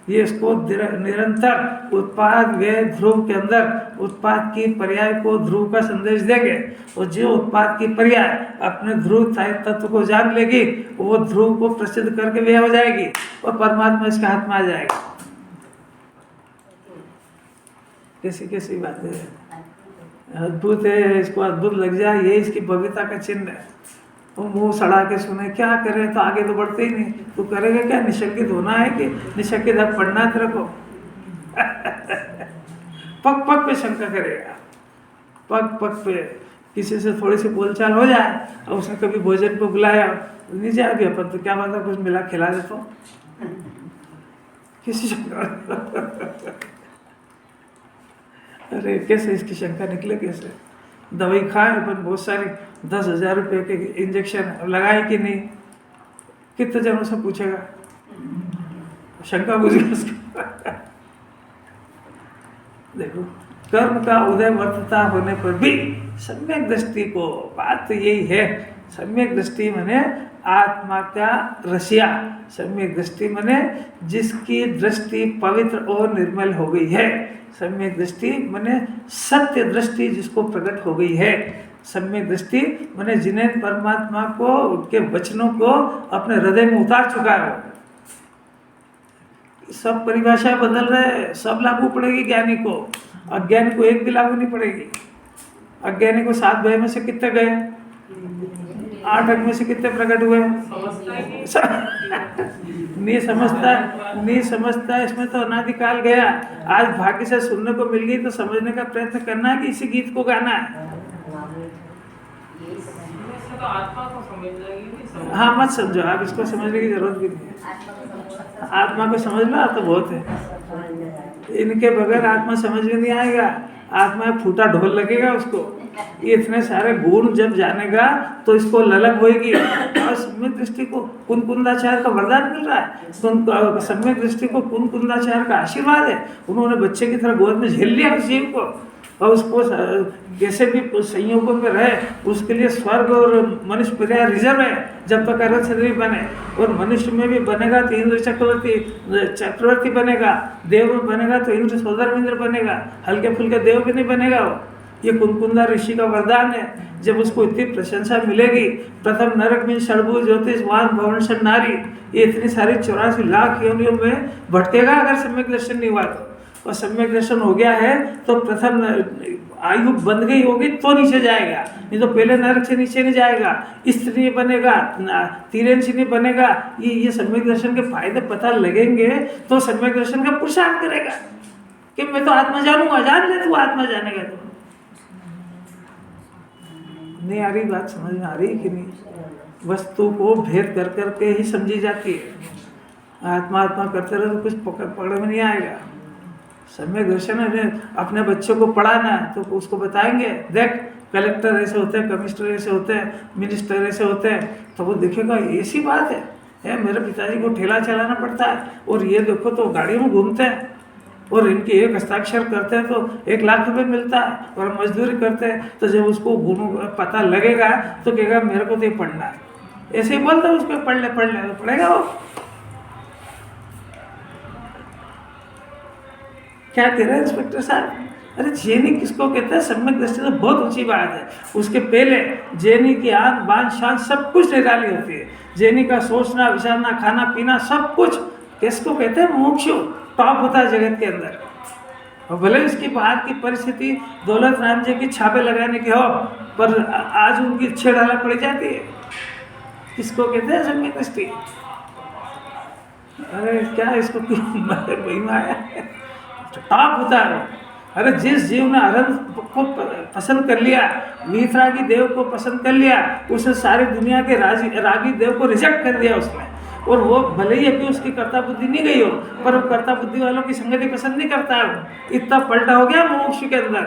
ये इसको निरंतर उत्पाद व्यय ध्रुव के अंदर उत्पाद की पर्याय को ध्रुव का संदेश देंगे, और जो उत्पाद की पर्याय अपने ध्रुव तत्व को जान लेगी वो ध्रुव को प्रसिद्ध करके व्यय हो जाएगी और परमात्मा इसके हाथ में आ जाएगा। कैसी कैसी बातें हैं, अद्भुत है। इसको अद्भुत लग जाए, ये इसकी भव्यता का चिन्ह है। वो मुंह सड़ा के सुने, क्या करे, तो आगे तो बढ़ते ही नहीं। तू करेगा क्या, निशंकित होना है कि निशंकित है पढ़ना है तेरे को? पग पग पे शंका करेगा, पग पग पे। किसी से थोड़ी सी बोलचाल हो जाए और उसने कभी भोजन को बुलाया, नहीं जाए भी अपन तो क्या बात है, कुछ मिला खिला देता हूँ, किसी शंका। अरे कैसे इसकी शंका निकले, कैसे? दवाई खाए पर बहुत सारी 10,000 रुपये के इंजेक्शन लगाए कि नहीं, कितने जनों से पूछेगा, शंका बुझ गई उसकी। देखो, कर्म का उदय वर्तता होने पर भी सम्यक दृष्टि को, बात तो यही है, सम्यक दृष्टि माने आत्मा का रसिया। सम्यक दृष्टि माने जिसकी दृष्टि पवित्र और निर्मल हो गई है। सम्यक दृष्टि माने सत्य दृष्टि जिसको प्रकट हो गई है। सम्यक दृष्टि माने जिन्हें परमात्मा को, उनके वचनों को अपने हृदय में उतार चुका है। सब परिभाषा बदल रहे, सब लागू पड़ेगी ज्ञानी को, अज्ञानी को एक भी लागू नहीं पड़ेगी। अज्ञानी को 7 भय में से कितने गए, 8 अंग में से कितने प्रकट हुए? नहीं समझता, इसमें तो अनादिकाल गया। आज भाग्य से सुनने को मिल गई तो समझने का प्रयत्न करना है कि इसी गीत को गाना है। तो आत्मा को समझ जाएगी। हाँ, मत समझो आप, इसको समझने की जरूरत भी नहीं है। आत्मा को समझ लो तो बहुत है, इनके बगैर आत्मा समझ में नहीं आएगा। आत्मा फूटा ढोल लगेगा उसको, ये इतने सारे गुण जब जानेगा तो इसको ललक होगी। और सम्यक दृष्टि को कुंदाचार्य का वरदान मिल रहा है, सम्यक दृष्टि को कुंदाचार्य का आशीर्वाद है। उन्होंने बच्चे की तरह गोद में झेल लिया उस जीव को, और उसको कैसे भी संयोगों में रहे, उसके लिए स्वर्ग और मनुष्य पर्याय रिजर्व है जब तक अरहत शरीर बने। और मनुष्य में भी बनेगा तो इंद्र चक्रवर्ती बनेगा, देव में बनेगा तो इंद्र सोदर इंद्र बनेगा, हल्के फुल्के देव भी नहीं बनेगा वो। ये कुंदा ऋषि का वरदान है। जब उसको इतनी प्रशंसा मिलेगी, प्रथम नरक में षडभु ज्योतिषवान भवन नारी, ये इतनी सारी 84 लाख योनियों में भटकेगा अगर सम्यक दर्शन नहीं हुआ तो। और सम्यक दर्शन हो गया है तो प्रथम आयु बंध गई होगी तो नीचे जाएगा, नहीं तो पहले नरक से नीचे नहीं जाएगा, स्त्री बनेगा, तीरेंशी नहीं बनेगा। ये सम्यक दर्शन के फायदे पता लगेंगे तो सम्यक दर्शन का पुरुषार्थ करेगा कि मैं तो आत्मा जानूंगा। जान ले तू, आत्मा जानेगा तो। नहीं आ रही बात, समझ में आ रही कि नहीं? वस्तु को भेद कर करके ही समझी जाती है। आत्मा करते रहे तो कुछ पकड़ में नहीं आएगा। सम्यक दर्शन है, अपने बच्चों को पढ़ाना है तो उसको बताएंगे, देख कलेक्टर ऐसे होते हैं, कमिश्नर ऐसे होते हैं, मिनिस्टर ऐसे होते हैं, तो वो देखेगा ऐसी बात है मेरे पिताजी को ठेला चलाना पड़ता है और ये देखो तो गाड़ी में घूमते हैं और इनके एक हस्ताक्षर करते हैं तो 1 लाख रुपए मिलता है, और मजदूरी करते हैं तो जब उसको पता लगेगा तो कहेगा मेरे को तो ये पढ़ना है। ऐसे ही बोलता है उसको, पढ़ ले तो पढ़ेगा वो। क्या कह रहे हैं इंस्पेक्टर साहब? अरे जेनी किसको कहते हैं? सम्यक दृष्टि तो बहुत ऊंची बात है। उसके पहले जेनी की आंख बांध शांत सब कुछ निराली होती है। जेनी का सोचना विचारना खाना पीना सब कुछ किसको कहते हैं? मोक्षु टॉप होता है जगत के अंदर। और भले उसकी बाहर की परिस्थिति दौलत राम जी की छापे लगाने की हो, पर आज उनकी छेड़ाला पड़ी जाती है। किसको कहते हैं सम्यक दृष्टि? अरे क्या इसको महिमा है, टॉप होता है। अरे जिस जीव ने अरहंत को पसंद कर लिया, वीतरागी देव को पसंद कर लिया, उसने सारी दुनिया के रागी देव को रिजेक्ट कर दिया उसने। और वो भले ही अभी उसकी कर्ता बुद्धि नहीं गई हो, पर वो कर्ता बुद्धि वालों की संगति पसंद नहीं करता है। वो इतना पलटा हो गया मोक्ष के अंदर,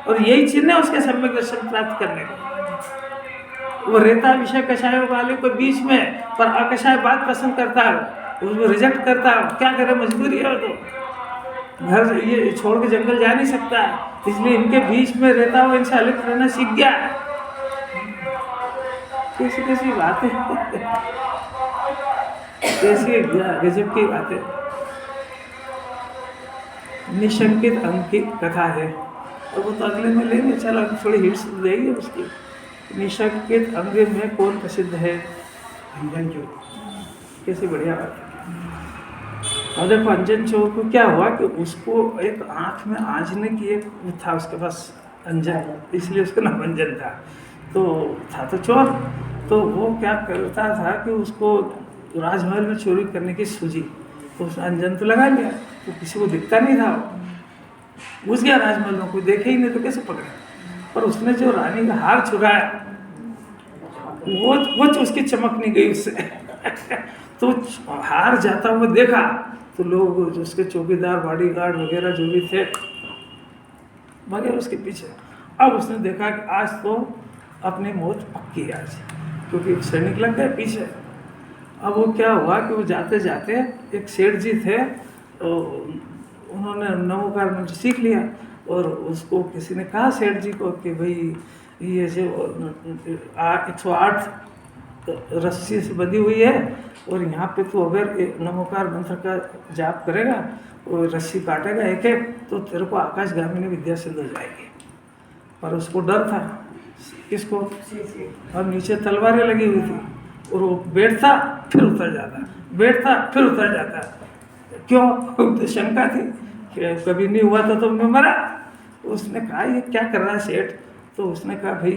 और यही चिन्ह है उसके सम्यक दर्शन प्राप्त करने का। वो रहता विषय कषाय वाले को बीच में, पर अकषाय बात पसंद करता है, उसको रिजेक्ट करता है। क्या करे, मजबूरी है तो घर ये छोड़ के जंगल जा नहीं सकता है, इसलिए इनके बीच में रहता हुआ इनसे अलग रहना सीख गया। कैसी बात है, कैसी गजब की बात है। निशंकित अंग की कथा है, और वो तो अगले में लेंगे, चल अभी थोड़ी हिट्स देंगे उसकी। निशंकित अंग में कौन प्रसिद्ध है? अंजन चोर। कैसी बढ़िया बात है। और देखो अंजन चोर को क्या हुआ कि उसको एक आँख में आंजने की एक वो था उसके पास अंजन, इसलिए उसका नाम अंजन था। तो था तो चोर, तो वो क्या करता था कि उसको राजमहल में चोरी करने की सूझी, तो उसने अंजन तो लगा लिया, तो किसी को दिखता नहीं था, घुस गया राजमहल में, कोई देखे ही नहीं तो कैसे पकड़े। पर उसने जो रानी का हार चुराया वो उसकी चमक नहीं गई उससे तो हार जाता हुआ देखा, तो लोग उसके चौकीदार बॉडीगार्ड वगैरह जो भी थे मगर उसके पीछे। अब उसने देखा कि आज तो अपनी मौत पक्की है आज, क्योंकि सैनिक लग गए पीछे। अब वो क्या हुआ कि वो जाते जाते एक सेठ जी थे, तो उन्होंने नमोकार मंत्र सीख लिया, और उसको किसी ने कहा सेठ जी को कि भाई ये जो 108 रस्सी से बंधी हुई है, और यहाँ पे तो अगर नमोकार मंत्र का जाप करेगा और रस्सी काटेगा एक एक, तो तेरे को आकाशगामिनी विद्या सिद्ध हो जाएगी। पर उसको डर था, किसको? और नीचे तलवारें लगी हुई थी, और वो बैठता फिर उतर जाता, बैठता फिर उतर जाता। क्यों? तो शंका थी कि कभी नहीं हुआ तो मैं मरा। उसने कहा ये क्या कर रहा है सेठ? तो उसने कहा भाई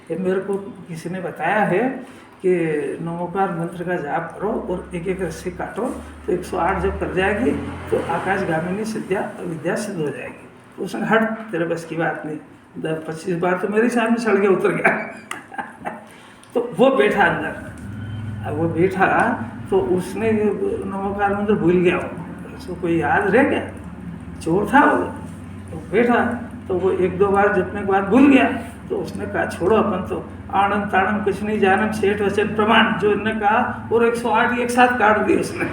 ये मेरे को किसी ने बताया है कि नमोकार मंत्र का जाप करो और एक एक रस्सी काटो, तो 108 जब कर जाएगी तो आकाशगामिनी विद्या सिद्ध हो जाएगी। तो उसने हट, तेरे बस की बात नहीं, 10-25 बार तो मेरे सामने सड़ गया, उतर गया तो वो बैठा अंदर। अब वो बैठा तो उसने नमोकार मंत्र भूल गया, उसको कोई याद रह गया, चोर था वो। तो बैठा तो वो 1-2 बार जपने के बाद भूल गया, तो उसने कहा छोड़ो अपन तो आनंद ताणम कुछ नहीं जानम सेठ वचन प्रमाण, जो इन्होंने कहा और 108 एक साथ काट दिए उसने।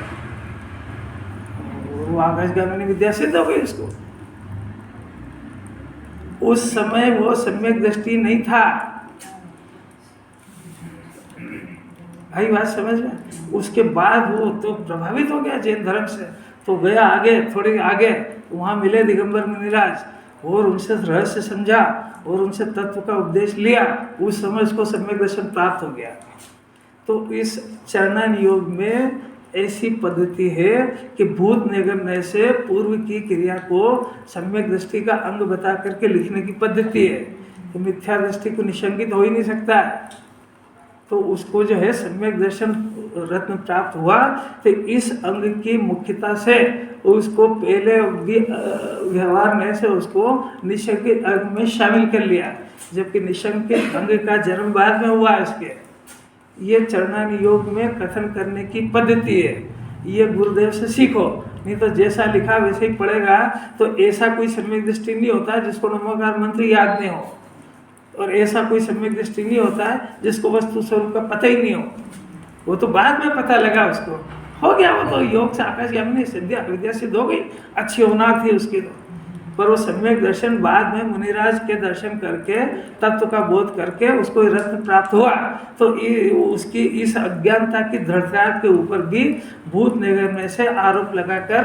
वो आकाशगामिनी विद्या सिद्ध हो गई उसको। उस समय वो सम्यक दृष्टि नहीं था, आई बात समझ में? उसके बाद वो तो प्रभावित हो गया जैन धर्म से, तो गया आगे, थोड़ी आगे, वहाँ मिले दिगंबर मुनिराज, और उनसे रहस्य समझा और उनसे तत्व का उपदेश लिया। उस समय उसको सम्यक दर्शन प्राप्त हो गया। तो इस चरणान योग में ऐसी पद्धति है कि भूत निगमन से पूर्व की क्रिया को सम्यक दृष्टि का अंग बता करके लिखने की पद्धति है। तो मिथ्या दृष्टि को निशंकित हो ही नहीं सकता है। तो उसको जो है सम्यक दर्शन रत्न प्राप्त हुआ, तो इस अंग की मुख्यता से उसको पहले व्यवहार में से उसको निशंकित अंग में शामिल कर लिया, जबकि निशंकित अंग का जन्म बाद में हुआ इसके। ये चरणान योग में कथन करने की पद्धति है, ये गुरुदेव से सीखो, नहीं तो जैसा लिखा वैसे ही पढ़ेगा तो ऐसा कोई सम्यक दृष्टि नहीं होता जिसको नमोकार मंत्र याद नहीं हो, और ऐसा कोई सम्यक दृष्टि नहीं होता है जिसको वस्तु स्वरूप का पता ही नहीं हो। वो तो बाद में पता लगा, उसको हो गया, वो तो योग से आकाशगामिनी विद्या सिद्ध हो गई, अच्छी होनार थी उसकी तो। पर वो सम्यक दर्शन बाद में मुनिराज के दर्शन करके तत्व का बोध करके उसको रत्न प्राप्त हुआ। तो उसकी इस अज्ञानता की दृढ़ता के ऊपर भी भूत निगमन से आरोप लगाकर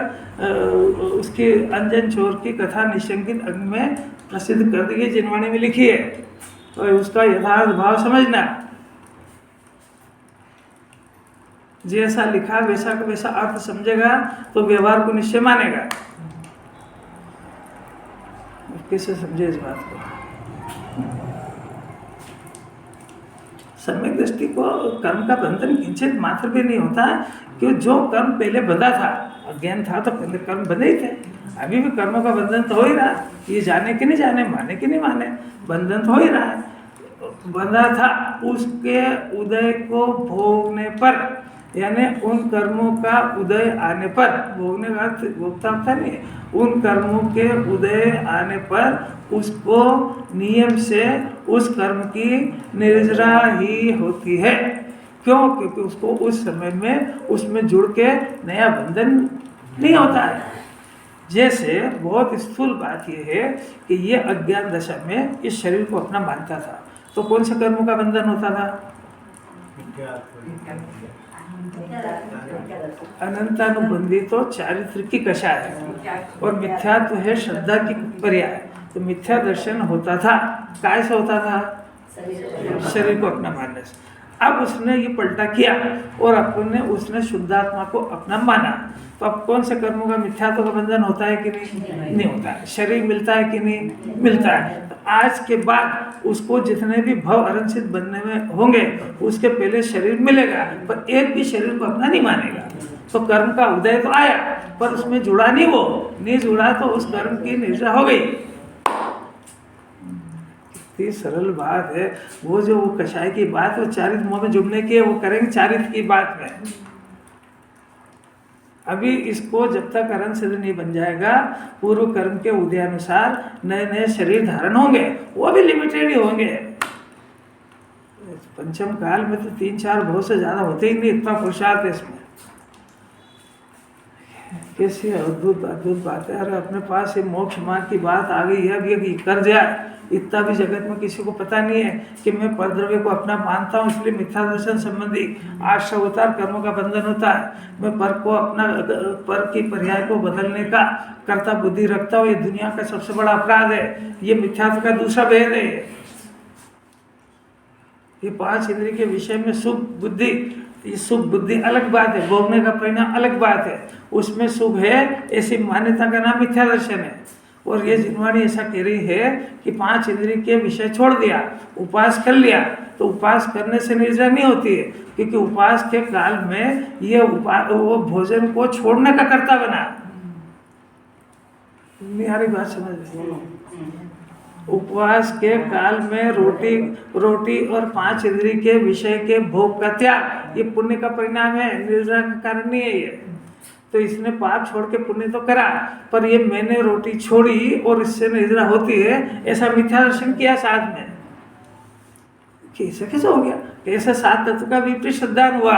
उसकी अंजन चोर की कथा निशंकित अंग में प्रसिद्ध कर दी गई, जिनवाणी में लिखी है। तो उसका यथार्थ भाव समझना, जैसा लिखा वैसा का वैसा अर्थ समझेगा तो व्यवहार को निश्चय मानेगा। कैसे समझे इस बात को? सम्यक दृष्टि को कर्म का बंधन किंचित मात्र भी नहीं होता, कि जो कर्म पहले बंधा था, अज्ञान था तो पहले कर्म बंधे ही थे, अभी भी कर्मों का बंधन तो हो ही रहा। ये जाने कि नहीं जाने, माने कि नहीं माने, बंधन तो हो ही रहा है। बंधा था, उसके उदय को भोगने पर, यानी उन कर्मों का उदय आने पर, भोगने का अर्थ भोगता नहीं है, उन कर्मों के उदय आने पर उसको नियम से उस कर्म की निर्जरा ही होती है। क्यों? क्योंकि उसको उस समय में उसमें जुड़ के नया बंधन नहीं होता है। जैसे बहुत स्थूल बात यह है कि ये अज्ञान दशा में इस शरीर को अपना मानता था, तो कौन से कर्मों का बंधन होता था? अनंतानुबंधी तो चारित्र की कषाय है और मिथ्यात्व है श्रद्धा की पर्याय। तो मिथ्या दर्शन होता था, काय से होता था? शरीर को अपना मानने से। अब उसने ये पलटा किया और अपने उसने शुद्धात्मा को अपना माना, तो अब कौन से कर्मों का मिथ्यात्व का बंधन होता है कि नहीं होता है। शरीर मिलता है कि नहीं मिलता है। तो आज के बाद उसको जितने भी भव अरंचित बनने में होंगे उसके पहले शरीर मिलेगा, पर एक भी शरीर को अपना नहीं मानेगा। तो कर्म का उदय तो आया पर उसमें जुड़ा नहीं, वो नहीं जुड़ा तो उस कर्म की निद्रा हो गई। इतनी सरल बात है। वो जो वो कषाय की बात वो चारित्र मोह में जुड़ने की है, वो करेंगे चारित्र की बात में। अभी इसको जब तक अरण सिद्ध नहीं बन जाएगा, पूर्व कर्म के उदय अनुसार नए नए शरीर धारण होंगे, वो भी लिमिटेड ही होंगे। पंचम काल में तो 3-4 बहुत से ज्यादा होते ही नहीं, इतना पुरुषार्थ है इसमें। कैसी अद्भुत अद्भुत बात है। अरे अपने पास ये मोक्ष मार्ग की बात आ गई है, अभी अभी कर जाए। इतना भी जगत में किसी को पता नहीं है कि मैं परद्रव्य को अपना मानता हूँ, इसलिए मिथ्या दर्शन संबंधी 8 अवतार कर्मों का बंधन होता है। मैं पर को अपना पर की पर्याय को बदलने का कर्ता बुद्धि रखता हूँ, ये दुनिया का सबसे बड़ा अपराध है। ये मिथ्यात्व का दूसरा भेद है। ये 5 इंद्रिय के विषय में सुख बुद्धि, ये सुख बुद्धि अलग बात है, भोगने का परिणाम अलग बात है। उसमें सुख है ऐसी मान्यता का नाम मिथ्या दर्शन है। और ये जिनवाणी ऐसा कह रही है कि 5 इंद्रिय के विषय छोड़ दिया, उपास कर लिया, तो उपास करने से निद्रा नहीं होती है, क्योंकि उपास के काल में ये वो भोजन को छोड़ने का कर्ता बना। नहीं आ रही बात समझ रहे? उपवास के काल में रोटी और 5 इंद्रिय के विषय के भोग का त्याग ये पुण्य का परिणाम है, निद्रा का कारण नहीं है ये। तो इसने पाप छोड़ के पुण्य तो करा, पर ये मैंने रोटी छोड़ी और इससे निद्रा होती है, ऐसा मिथ्या दर्शन किया साथ में। कैसे हो गया? कैसे 7 तत्व का विपरीत श्रद्धान हुआ।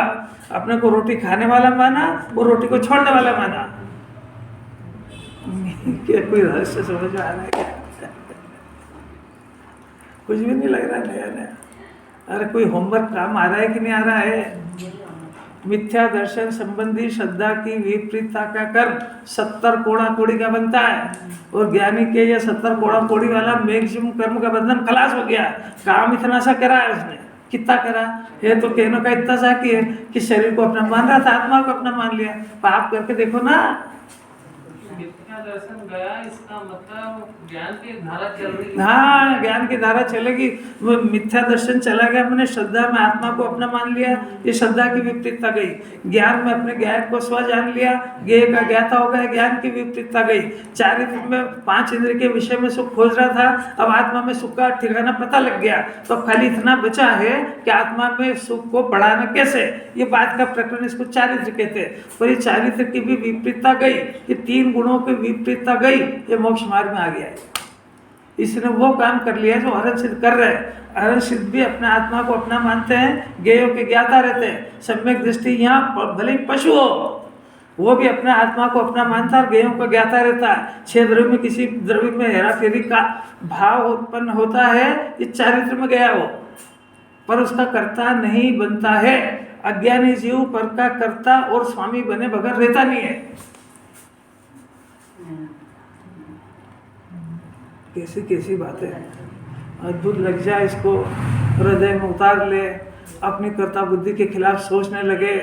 अपने को रोटी खाने वाला माना और रोटी को छोड़ने वाला माना। क्या कोई रहस्य समझ में आ रहा है क्या? कुछ भी नहीं लग रहा नया नया। अरे कोई होमवर्क काम आ रहा है कि नहीं आ रहा है? मिथ्या दर्शन संबंधी श्रद्धा की विपरीतता का कर्म 70 कोड़ा कोड़ी का बनता है, और ज्ञानी के ये 70 कोड़ा कोड़ी वाला मैक्सिमम कर्म का बंधन खलास हो गया। काम इतना सा करा है उसने, कितना करा है? तो कहने का इतना सा कि है कि शरीर को अपना मान रहा था, आत्मा को अपना मान लिया। पाप करके देखो ना। मिथ्या दर्शन गया, इसका मतलब ज्ञान की धारा चल रही है। हाँ, ज्ञान की धारा चलेगी। वो मिथ्या दर्शन चला गया, मैंने श्रद्धा में आत्मा को अपना मान लिया, ये श्रद्धा की विपरीतता गई। ज्ञान में अपने ज्ञान को स्व जान लिया, ज्ञेय का ज्ञाता हो गया, ज्ञान की विपरीतता गई। चारित्र में 5 इंद्रिय के विषय में सुख खोज रहा था, अब आत्मा में सुख का ठिकाना पता लग गया, तो खाली इतना बचा है कि आत्मा में सुख को बढ़ाना कैसे, ये बात का प्रकरण, इसको चारित्र कहते हैं। पर ये चारित्र की भी विपरीतता गई, ये 3 गुणों की विपरीतता गई, ये मोक्ष मार्ग में आ गया है। इसने वो काम कर लिया जो अरण सिद्ध कर रहे हैं। अरण सिद्ध भी अपने आत्मा को अपना मानते हैं, ज्ञेयों के ज्ञाता रहते हैं। सम्यक दृष्टि यहाँ भले पशु हो, वो भी अपने आत्मा को अपना मानता है और ज्ञेयों का ज्ञाता रहता है। 6 द्रव्य में किसी द्रव्य में हेरा फेरी का भाव उत्पन्न होता है, ये चारित्र में गया वो, पर उसका कर्ता नहीं बनता है। अज्ञानी जीव पर का कर्ता और स्वामी बने बगैर रहता नहीं है। कैसी कैसी बातें, अद्भुत लग जाए, इसको हृदय में उतार ले, अपनी कर्ता बुद्धि के खिलाफ सोचने लगे,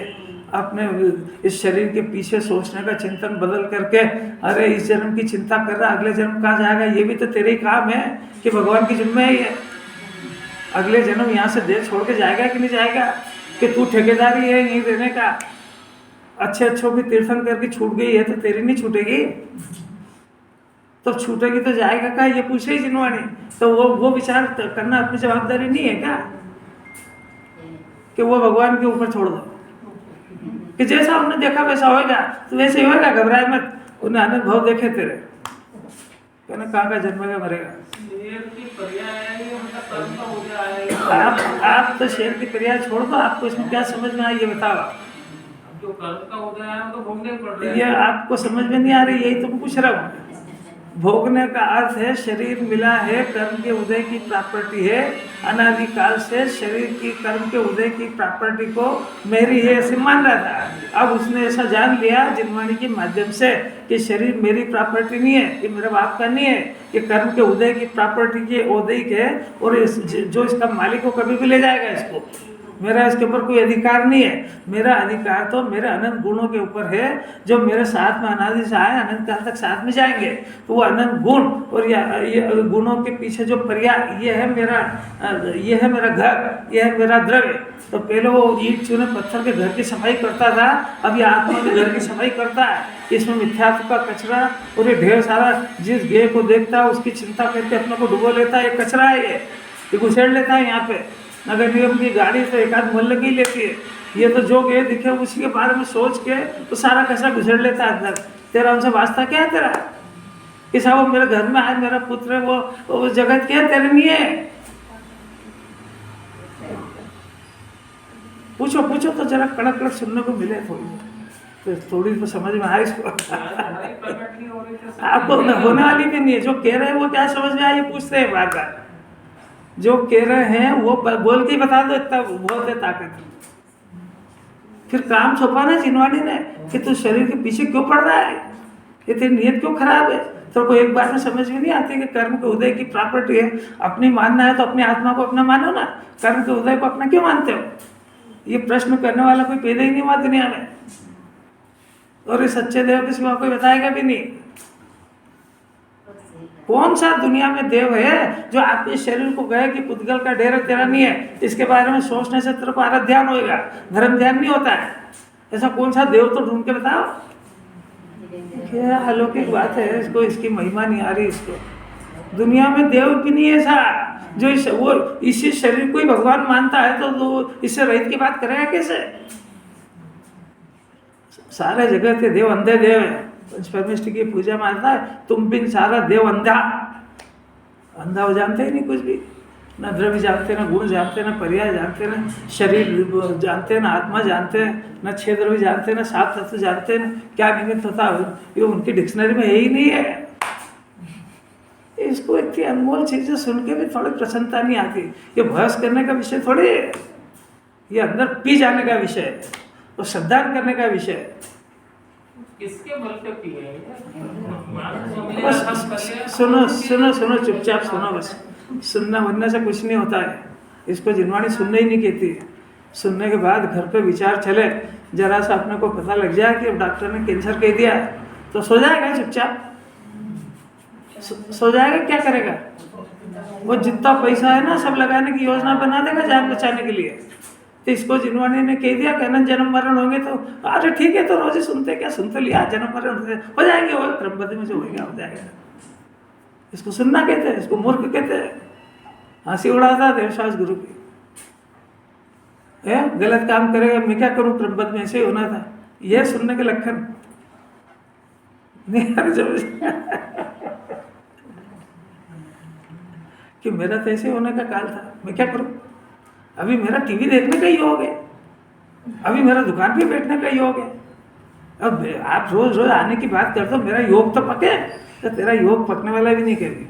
अपने इस शरीर के पीछे सोचने का चिंतन बदल करके, अरे इस जन्म की चिंता कर रहा, अगले जन्म कहाँ जाएगा, ये भी तो तेरे ही काम है कि भगवान की जिम्मे है ये। अगले जन्म यहाँ से देह छोड़ के जाएगा कि नहीं जाएगा, कि तू ठेकेदारी है यहीं रहने का। अच्छे अच्छों की तीर्थन करके छूट गई है तो तेरी नहीं छूटेगी, तो छूटेगी तो जाएगा क्या, ये पूछे ही जिनवाणी। तो वो विचार करना अपनी जवाबदारी नहीं है क्या, कि वो भगवान के ऊपर छोड़ दो, कि जैसा हमने देखा वैसा होगा, तो वैसे ही होगा, घबराए मत। उन्हें अनुभव देखे तेरे, कहना कहाँ का जन्मेगा मरेगा। आप तो शेर की क्रिया छोड़ दो, आपको इसमें क्या समझ में आई ये बताओ। जो कर्म का उदय है तो भोगने पड़ रहा है। ये आपको समझ में नहीं आ रही, यही तो पूछ रहा हूँ। भोगने का अर्थ है शरीर मिला है, कर्म के उदय की प्रॉपर्टी है। अनादिकाल से शरीर की कर्म के उदय की प्रॉपर्टी को मेरी है ऐसे मान रहा था। अब उसने ऐसा जान लिया जिनवाणी के माध्यम से कि शरीर मेरी प्रॉपर्टी नहीं है, ये मेरे बाप का नहीं है, ये कर्म के उदय की प्रॉपर्टी की औदिक है, और जो इसका मालिक हो कभी भी ले जाएगा इसको। मेरा इसके ऊपर कोई अधिकार नहीं है। मेरा अधिकार तो मेरे अनंत गुणों के ऊपर है, जो मेरे साथ में अनादि से आए, अनंत काल तक साथ में जाएंगे। तो वो अनंत गुण और ये गुणों के पीछे जो पर्याय, ये है मेरा घर, ये है मेरा द्रव्य। तो पहले वो ईंट चूने पत्थर के घर की सफाई करता था, अब ये आत्मा के घर की सफाई करता है। इसमें मिथ्यात्व का कचरा और ये ढेर सारा, जिस गेय को देखता है उसकी चिंता करके अपने को डुबो लेता है, ये कचरा है, ये घुसेड़ लेता है यहाँ पे। नगर निगम की गाड़ी तो एक आध मोहल्ले की लेती है, ये तो जो गेय दिखे उसी के बारे में सोच के तो सारा कचरा घुसेड़ लेता है अंदर। तेरा उनसे वास्ता क्या है तेरा, कि साहब वो मेरे घर में आए, मेरा पुत्र है, वो जगत क्या है, तेरे नहीं है। पूछो तो जरा कड़क कड़क सुनने को मिले, थोड़ी तो समझ में आए इसको। आपको होने वाली भी नहीं है। जो कह रहे हैं वो क्या समझ में आए, ये पूछते हैं बार बार। जो कह रहे हैं वो बोल के ही बता दो, इतना बहुत है ताकत। फिर काम सौंपा ना जिनवाणी ने कि तू शरीर के पीछे क्यों पड़ रहा है, ये तेरी नीयत क्यों खराब है। तो कोई एक बार में समझ में नहीं आती कि कर्म के उदय की प्रॉपर्टी है। अपनी मानना है तो अपनी आत्मा को अपना मानो ना, कर्म के उदय को अपना क्यों मानते हो। ये प्रश्न करने वाला कोई पैदा ही नहीं हुआ दुनिया में, और इस सच्चे देव के सिवा कोई बताएगा भी नहीं। कौन सा दुनिया में देव है जो आपके शरीर को कहे कि पुद्गल का डेरा तेरा नहीं है, इसके बारे में सोचने से तेरे को आराध्य ध्यान होएगा, धर्म ध्यान नहीं होता है। ऐसा कौन सा देव तो ढूंढ के बताओ। क्या अलौकिक बात है, इसको इसकी महिमा नहीं आ रही। इसको दुनिया में देव भी नहीं है ऐसा जो वो इसी शरीर को ही भगवान मानता है, तो इससे रहित की बात करेगा कैसे। सारे जगत के देव अंधे देव है। पंचपरमेष्ठी की पूजा में आता है तुम बिन सारा देव अंधा हो, जानते ही नहीं कुछ भी, ना द्रव्य जानते, ना गुण जानते, ना पर्याय जानते, ना शरीर जानते, ना आत्मा जानते, ना छह द्रव्य जानते, ना सात तत्व जानते, ना क्या निमित्त होता है, ये उनकी डिक्शनरी में यही नहीं है। इसको इतनी अनमोल चीजें सुन के भी थोड़ी प्रसन्नता नहीं आती। ये बहस करने का विषय थोड़ी है, ये अंदर पी जाने का विषय है और श्रद्धा करने का विषय है। किसके बल पे पिए? सुनो चुपचाप सुनो, बस सुनना बनने से कुछ नहीं होता है। इसको जिनवाणी सुनने ही नहीं कहती है। सुनने के बाद घर पे विचार चले, जरा सा अपने को पता लग जाए कि अब डॉक्टर ने कैंसर कह दिया तो सो जाएगा चुपचाप, सो जाएगा। क्या करेगा वो, जितना पैसा है ना सब लगाने की योजना बना देगा जान बचाने के लिए। तो इसको जिनवाणी ने कह दिया कि अनंत जन्म मरण होंगे, तो अरे ठीक है, तो रोज ही सुनते, क्या सुनते लिया, जन्म मरण हो जाएंगे, वो क्रमबद्ध में जो होगा हो जाएगा। इसको सुनना कहते हैं, इसको मूर्ख कहते हैं। हंसी उड़ाता देवशास गुरु की, गलत काम करेगा मैं क्या करूं, क्रमबद्ध में ऐसे ही होना था। यह सुनने के लक्षण नहीं कि मेरा तो ऐसे होने का काल था, मैं क्या करूं। अभी मेरा टीवी देखने का योग है, अभी मेरा दुकान पे बैठने का योग है। अब आप रोज रोज आने की बात करते हो, मेरा योग तो पके, तो तेरा योग पकने वाला भी नहीं कभी।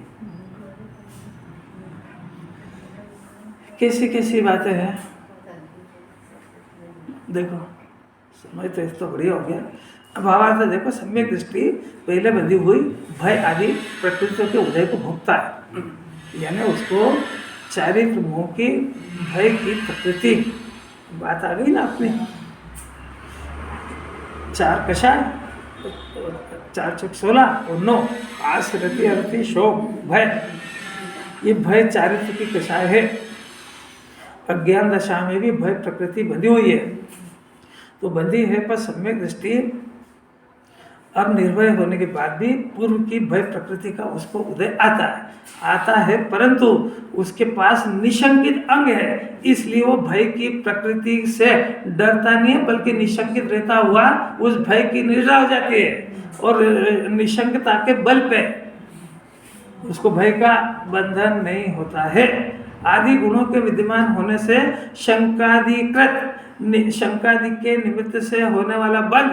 कैसी कैसी बातें हैं देखो। समय तो इस तो बढ़िया हो गया। अब भावार्थ देखो, सम्यक दृष्टि पहले बंधी हुई भय आदि प्रकृति के उदय को भोगता है, यानी उसको चारित्र मोह की भय की प्रकृति बात आ गई ना अपनी। चार कषाय, 4 चौक 16 और 9 आस रति अरति शोक भय, ये भय चारित्र की कषाय है। अज्ञान दशा में भी भय प्रकृति बंधी हुई है, तो बंधी है पर सम्यक दृष्टि अब निर्भय होने के बाद भी पूर्व की भय प्रकृति का उसको उदय आता है, परंतु उसके पास निशंकित अंग है, इसलिए वो भय की प्रकृति से डरता नहीं है, बल्कि निशंकित रहता हुआ उस भय की निद्रा हो जाती है, और निशंकता के बल पे उसको भय का बंधन नहीं होता है। आदि गुणों के विद्यमान होने से शंकादि के निमित्त से होने वाला बल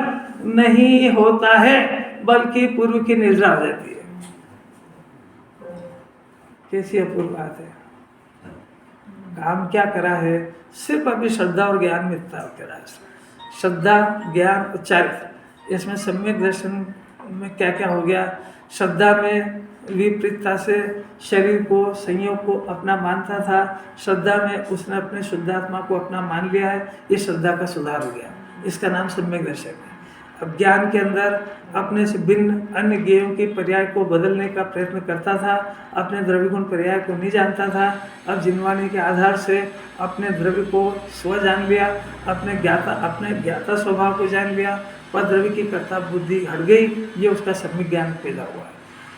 नहीं होता है, बल्कि पूर्व की निद्रा हो जाती है। कैसी अपूर्व बात है। काम क्या करा है, सिर्फ अपनी श्रद्धा और ज्ञान में इतना करा है। श्रद्धा, ज्ञान और चारित्र, इसमें सम्यक दर्शन में क्या क्या हो गया। श्रद्धा में विपरीतता से शरीर को, संयोग को अपना मानता था। श्रद्धा में उसने अपने शुद्धात्मा को अपना मान लिया है, ये श्रद्धा का सुधार हो गया, इसका नाम सम्यक दर्शन है। अब ज्ञान के अंदर अपने से भिन्न अन्य ज्ञेयों के पर्याय को बदलने का प्रयत्न करता था, अपने द्रव्यगुण पर्याय को नहीं जानता था। अब जिनवाणी के आधार से अपने द्रव्य को स्व जान लिया, अपने ज्ञाता स्वभाव को जान लिया, पर द्रव्य की कर्ता बुद्धि हट गई, ये उसका सम्यक ज्ञान पैदा हुआ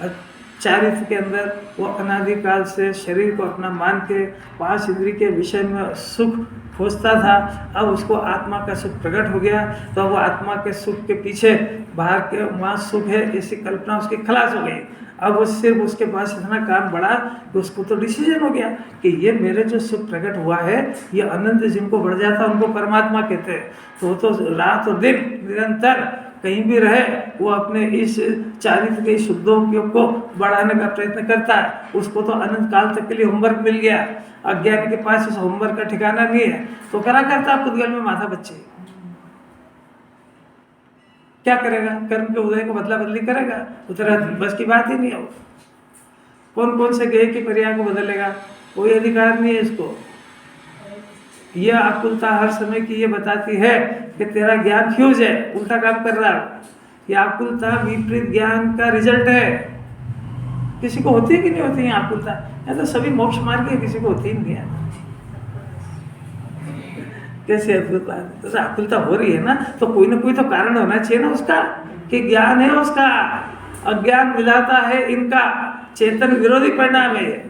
है। चारित्र के अंदर वो अनादिकाल से शरीर को अपना मान के 5 इंद्रिय के विषय में सुख खोजता था। अब उसको आत्मा का सुख प्रकट हो गया, तो वो आत्मा के सुख के पीछे बाहर के वहाँ सुख है ऐसी कल्पना उसकी खलास हो गई। अब वो सिर्फ उसके पास इतना काम बढ़ा कि उसको तो डिसीजन हो गया कि ये मेरे जो सुख प्रकट हुआ है ये अनंत जिनको बढ़ जाता है उनको परमात्मा कहते हैं। तो वो तो रात और दिन निरंतर कहीं भी रहे वो अपने इस चारित्र के शुद्धों को बढ़ाने का प्रयत्न करता है। उसको तो अनंत काल तक के लिए होमवर्क मिल गया, अज्ञानी के पास इस होमवर्क का ठिकाना नहीं है, तो करा करता पुद्गल में माथा बच्चे क्या करेगा, कर्म के उदय को बदला बदली करेगा, उतरा बस की बात ही नहीं है। कौन कौन से गेय के पर्याय को बदलेगा, कोई अधिकार नहीं है इसको। यह आकुलता हर समय की ये बताती है कि तेरा ज्ञान फ्यूज है, उल्टा काम कर रहा है। यह आकुलता विपरीत ज्ञान का रिजल्ट है। किसी को होती है कि नहीं होती है आकुलता, या तो सभी मोक्ष मार्ग के, किसी को होती ही नहीं है। कैसे अद्भुत बात, तो आकुलता हो रही है ना, तो कोई ना कोई तो कारण होना चाहिए ना उसका, कि ज्ञान है उसका, अज्ञान मिलाता है इनका, चेतन विरोधी परिणाम है।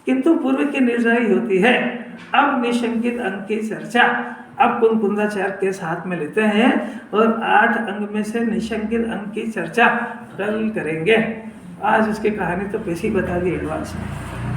किंतु पूर्व की निर्णय होती है। अब निशंकित अंग की चर्चा अब कुंदाचार्य के साथ में लेते हैं और 8 अंग में से निशंकित अंग की चर्चा कल करेंगे। आज उसकी कहानी तो कैसी बता दी एडवांस में।